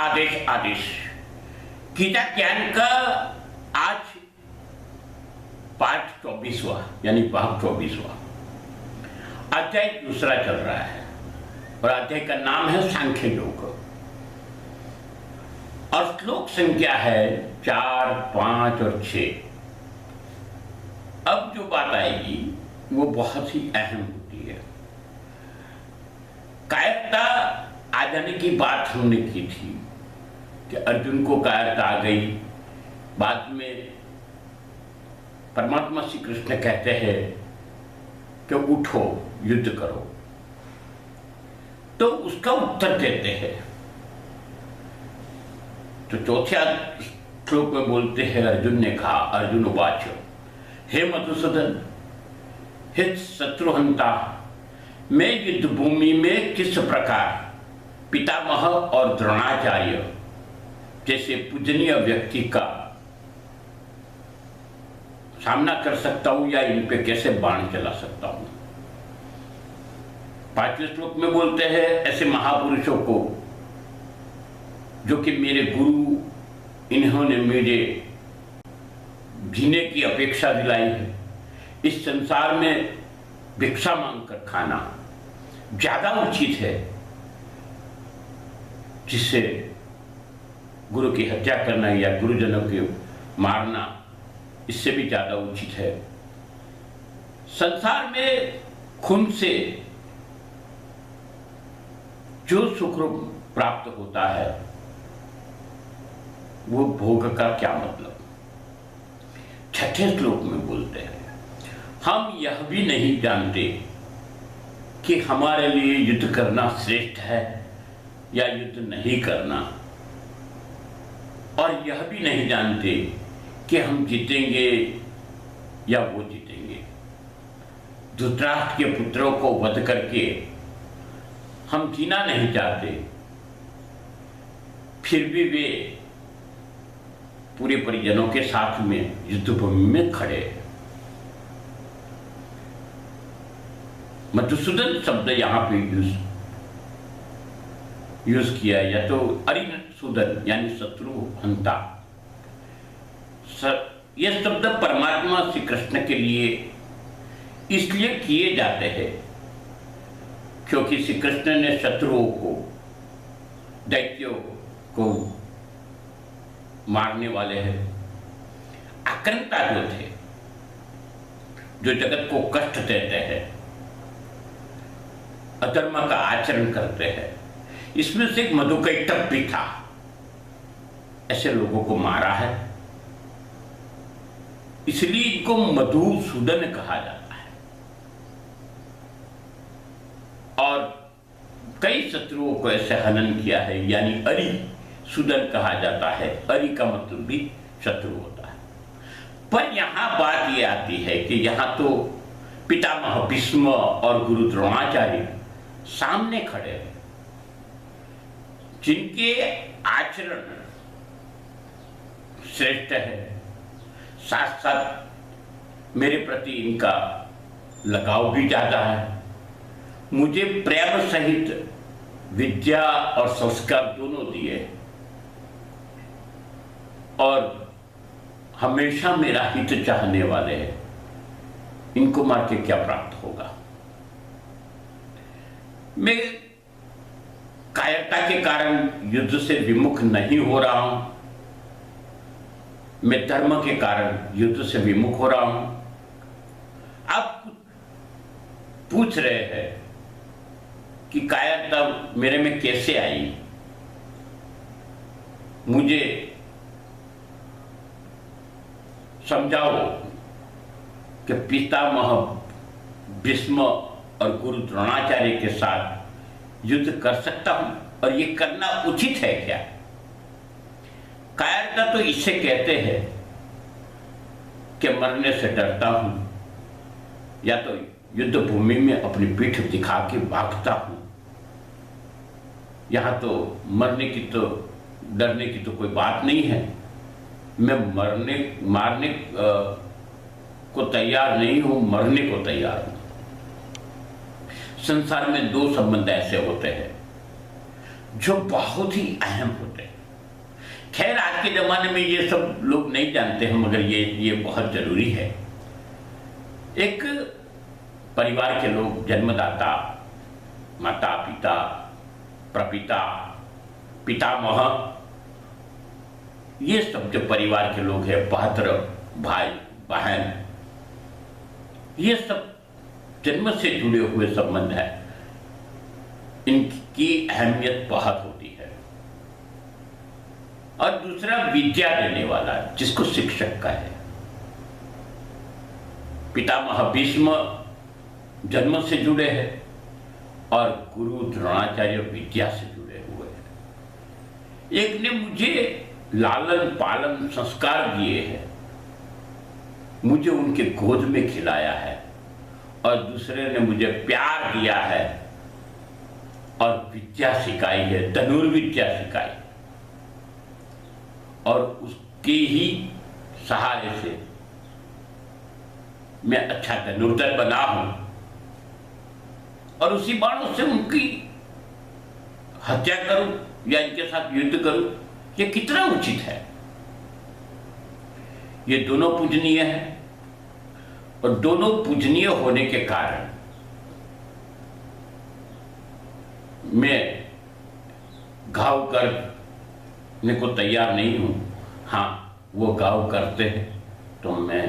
आदेश आदेश गीता ज्ञान का आज पाठ 24वां यानी भाग 24वां अध्याय दूसरा चल रहा है और अध्याय का नाम है सांख्य योग और श्लोक संख्या है 4, 5 और 6। अब जो बात आएगी वो बहुत ही अहम होती है। कायरता आ जाने की बात हमने की थी कि अर्जुन को कायरता आ गई। बाद में परमात्मा श्री कृष्ण कहते हैं कि उठो युद्ध करो, तो उसका उत्तर देते हैं। तो चौथे श्लोक में बोलते हैं, अर्जुन ने कहा, अर्जुन उवाच, हे मधुसूदन, हे शत्रुहंता, मैं युद्ध भूमि में किस प्रकार पितामह और द्रोणाचार्य जैसे पूजनीय व्यक्ति का सामना कर सकता हूं या इन पे कैसे बाण चला सकता हूं। 5वें श्लोक में बोलते हैं, ऐसे महापुरुषों को जो कि मेरे गुरु, इन्होंने मुझे जीने की अपेक्षा दिलाई है। इस संसार में भिक्षा मांगकर खाना ज्यादा उचित है, जिससे गुरु की हत्या करना या गुरुजनों को मारना इससे भी ज्यादा उचित है। संसार में खून से जो सुख प्राप्त होता है वो भोग का क्या मतलब। 6ठे श्लोक में बोलते हैं, हम यह भी नहीं जानते कि हमारे लिए युद्ध करना श्रेष्ठ है या युद्ध नहीं करना, और यह भी नहीं जानते कि हम जीतेंगे या वो जीतेंगे। धृतराष्ट्र के पुत्रों को वध करके हम जीना नहीं चाहते, फिर भी वे पूरे परिजनों के साथ में युद्ध भूमि में खड़े हैं। मधुसूदन शब्द यहां पे यूज किया है, या तो अरिसूदन यानी शत्रुहंता। यह शब्द परमात्मा श्री कृष्ण के लिए इसलिए किए जाते हैं क्योंकि श्री कृष्ण ने शत्रुओं को, दैत्यों को मारने वाले हैं। आक्रमता जो थे, जो जगत को कष्ट देते हैं, अधर्म का आचरण करते हैं, इसमें से एक मधुकैटभ भी था। ऐसे लोगों को मारा है, इसलिए इनको मधुसूदन कहा जाता है। और कई शत्रुओं को ऐसे हनन किया है, यानी अरिसूदन कहा जाता है। अरि का मतलब भी शत्रु होता है। पर यहां बात यह आती है कि यहां तो पितामह भीष्म और गुरु द्रोणाचार्य सामने खड़े हैं, जिनके आचरण श्रेष्ठ है, साथ साथ मेरे प्रति इनका लगाव भी ज्यादा है। मुझे प्रेम सहित विद्या और संस्कार दोनों दिए और हमेशा मेरा हित चाहने वाले हैं। इनको मार के क्या प्राप्त होगा। मैं कायरता के कारण युद्ध से विमुख नहीं हो रहा हूं, मैं धर्म के कारण युद्ध से विमुख हो रहा हूं। आप पूछ रहे हैं कि कायरता मेरे में कैसे आई। मुझे समझाओ कि पितामह भीष्म और गुरु द्रोणाचार्य के साथ युद्ध कर सकता हूं और ये करना उचित है क्या। कायरता तो इससे कहते हैं कि मरने से डरता हूं, या तो युद्ध भूमि में अपनी पीठ दिखा के भागता हूं। यहां तो मरने की तो, डरने की तो कोई बात नहीं है। मैं मारने को तैयार नहीं हूं, मरने को तैयार हूं। संसार में दो संबंध ऐसे होते हैं जो बहुत ही अहम होते हैं। खैर आज के ज़माने में ये सब लोग नहीं जानते हैं, मगर ये बहुत ज़रूरी है। एक परिवार के लोग, जन्मदाता, माता पिता, प्रपिता, पितामह, ये सब जो परिवार के लोग हैं, पात्र, भाई बहन, ये सब जन्म से जुड़े हुए संबंध है। इनकी अहमियत बहुत होती है। और दूसरा, विद्या देने वाला, जिसको शिक्षक का है। पितामह भीष्म जन्म से जुड़े हैं और गुरु द्रोणाचार्य विद्या से जुड़े हुए हैं। एक ने मुझे लालन पालन संस्कार दिए हैं, मुझे उनके गोद में खिलाया है, और दूसरे ने मुझे प्यार दिया है और विद्या सिखाई है, धनुर्विद्या सिखाई, और उसके ही सहारे से मैं अच्छा धनुर्धर बना हूं, और उसी बाणों से उनकी हत्या करूं या इनके साथ युद्ध करूं, ये कितना उचित है। ये दोनों पूजनीय हैं, और दोनों पूजनीय होने के कारण मैं घाव करने को तैयार नहीं हूं। हाँ, वो घाव करते हैं तो मैं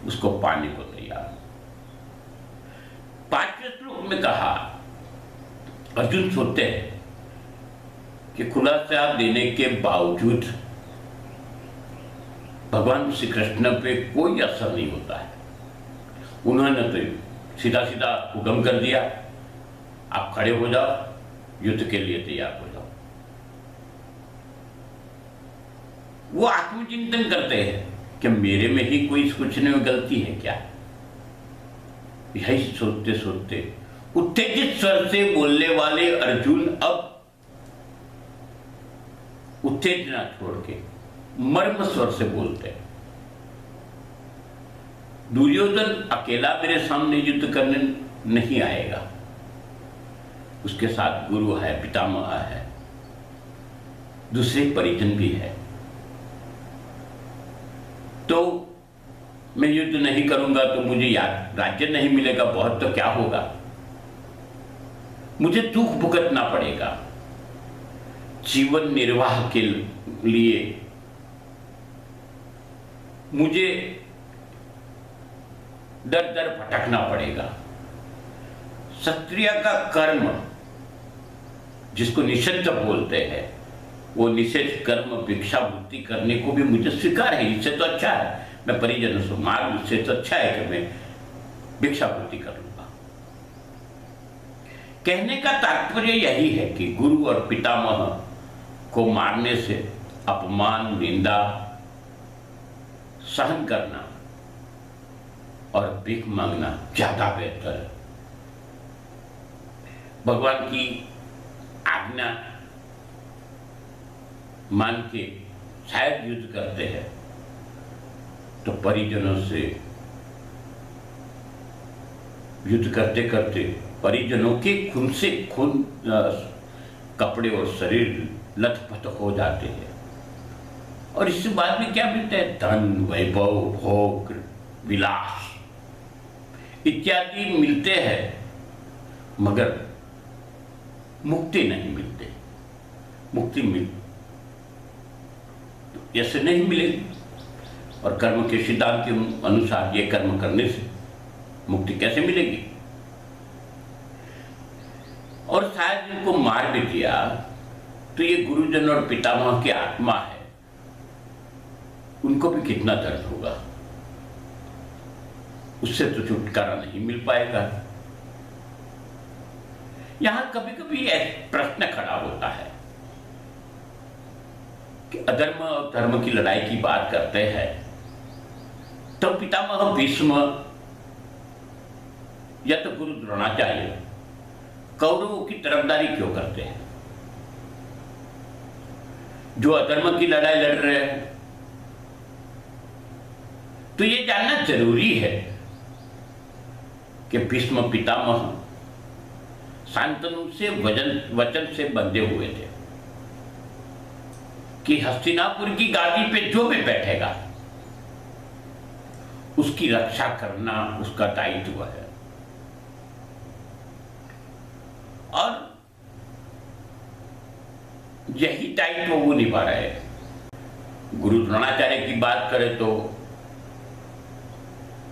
उसको पाने को तैयार हूं। 5वें श्लोक में कहा, अर्जुन सोचते हैं कि खुलासा देने के बावजूद भगवान श्री कृष्ण पे कोई असर नहीं होता है। उन्होंने तो सीधा सीधा हुक्म कर दिया, आप खड़े हो जाओ, युद्ध के लिए तैयार हो जाओ। वो आत्मचिंतन करते हैं कि मेरे में ही कोई सोचने में गलती है क्या। यही सोचते सोचते उत्तेजित स्वर से बोलने वाले अर्जुन अब उत्तेजना छोड़ के मर्म स्वर से बोलते हैं। दुर्योधन अकेला मेरे सामने युद्ध करने नहीं आएगा, उसके साथ गुरु है, पितामह है, दूसरे परिजन भी है। तो मैं युद्ध नहीं करूंगा तो मुझे राज्य नहीं मिलेगा, बहुत तो क्या होगा, मुझे दुख भुगतना पड़ेगा। जीवन निर्वाह के लिए मुझे दर दर भटकना पड़ेगा। क्षत्रिय का कर्म, जिसको निषेध बोलते हैं, वो निषेध कर्म भिक्षावृत्ति करने को भी मुझे स्वीकार है। इससे तो अच्छा है मैं परिजनों से मार, इससे तो अच्छा है कि मैं भिक्षावृत्ति कर लूंगा। कहने का तात्पर्य यही है कि गुरु और पितामह को मारने से अपमान, निंदा सहन करना और भीख मांगना ज्यादा बेहतर है। भगवान की आज्ञा मान के शायद युद्ध करते हैं तो परिजनों से युद्ध करते करते परिजनों के खून से खून, कपड़े और शरीर लथपथ हो जाते हैं। और इससे बाद में क्या मिलता है? धन, वैभव, भोग, विलास इत्यादि मिलते हैं, मगर मुक्ति नहीं मिलते। मुक्ति ऐसे नहीं मिलेगी। और कर्म के सिद्धांत के अनुसार ये कर्म करने से मुक्ति कैसे मिलेगी? और शायद इनको मार भी दिया तो ये गुरुजन और पितामह की आत्मा है, उनको भी कितना दर्द होगा, उससे तो छुटकारा नहीं मिल पाएगा। यहां कभी कभी एक प्रश्न खड़ा होता है कि अधर्म और धर्म की लड़ाई की बात करते हैं तो पितामह भीष्म या तो गुरु द्रोणाचार्य कौरवों की तरफदारी क्यों करते हैं? जो अधर्म की लड़ाई लड़ रहे हैं, तो ये जानना जरूरी है कि भीष्म पितामह शांतनु से वचन से बंधे हुए थे। कि हस्तिनापुर की गादी पे जो भी बैठेगा उसकी रक्षा करना उसका दायित्व है। और यही दायित्व वो निभा रहे हैं। गुरु द्रोणाचार्य की बात करें तो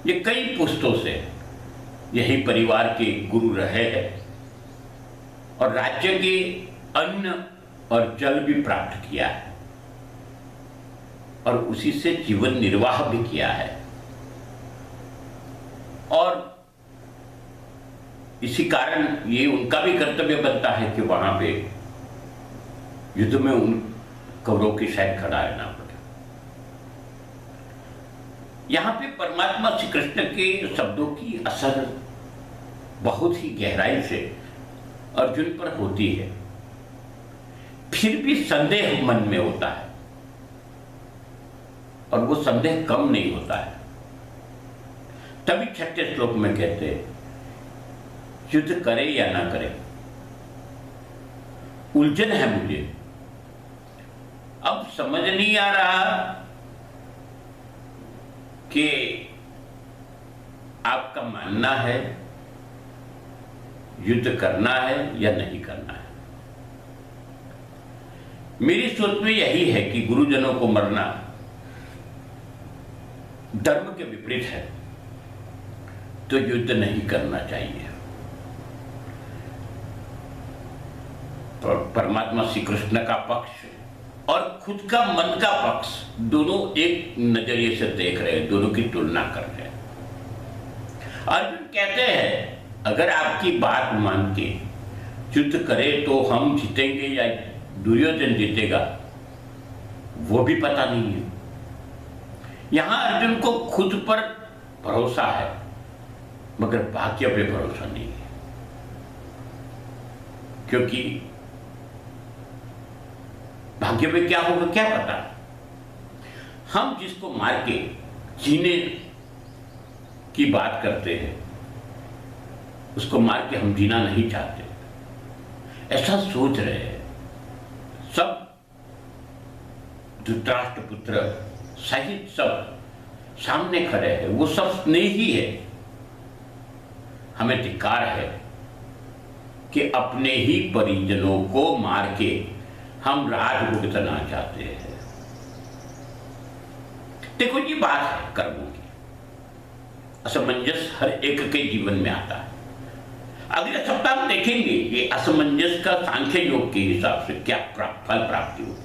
ये कई पुस्तों से यही परिवार के गुरु रहे हैं और राज्य के अन्न और जल भी प्राप्त किया है और उसी से जीवन निर्वाह भी किया है। और इसी कारण ये उनका भी कर्तव्य बनता है कि वहां पे युद्ध में उन कौरवों की साइड खड़ा रहना पड़े। यहां पे परमात्मा श्री कृष्ण के शब्दों की असर बहुत ही गहराई से अर्जुन पर होती है, फिर भी संदेह मन में होता है और वो संदेह कम नहीं होता है। तभी 6ठे श्लोक में कहते हैं युद्ध करे या ना करे, उलझन है मुझे, अब समझ नहीं आ रहा कि आपका मानना है युद्ध करना है या नहीं करना है। मेरी सोच में यही है कि गुरुजनों को मरना धर्म के विपरीत है, तो युद्ध नहीं करना चाहिए। परमात्मा श्री कृष्ण का पक्ष और खुद का मन का पक्ष दोनों एक नजरिए से देख रहे हैं, दोनों की तुलना कर रहे हैं। अर्जुन कहते हैं अगर आपकी बात मान के युद्ध करे तो हम जीतेंगे या दुर्योधन जीतेगा वो भी पता नहीं है। यहां अर्जुन को खुद पर भरोसा है मगर भाग्य पे भरोसा नहीं है, क्योंकि भाग्य पे क्या होगा क्या पता। हम जिसको मार के जीने की बात करते हैं उसको मार के हम जीना नहीं चाहते, ऐसा सोच रहे हैं सब। धृतराष्ट्र पुत्र सहित सब सामने खड़े हैं, वो सब स्नेही है। हमें धिक्कार है कि अपने ही परिजनों को मार के हम राज भुगतना चाहते हैं। देखो ये बात है कर्मों की, असमंजस हर एक के जीवन में आता है। अगले सप्ताह हम देखेंगे कि असमंजस का सांख्य योग के हिसाब से क्या फल प्राप्ति हो।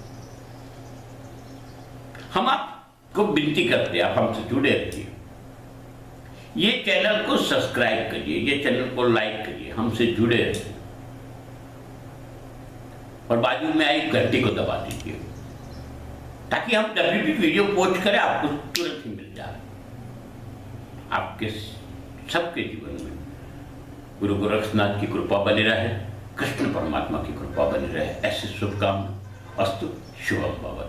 हम आपको विनती करते हैं आप हमसे जुड़े रहिए, ये चैनल को सब्सक्राइब करिए, ये चैनल को लाइक करिए, हमसे जुड़े रहिए और बाजू में आई घंटी को दबा दीजिए ताकि हम जब भी वीडियो पोस्ट करें आपको तुरंत ही मिल जाए। आपके सबके जीवन में गुरु गोरक्षनाथ की कृपा बनी रहे, कृष्ण परमात्मा की कृपा बनी रहे, ऐसी शुभकामना। अस्तु, शुभम भवतु।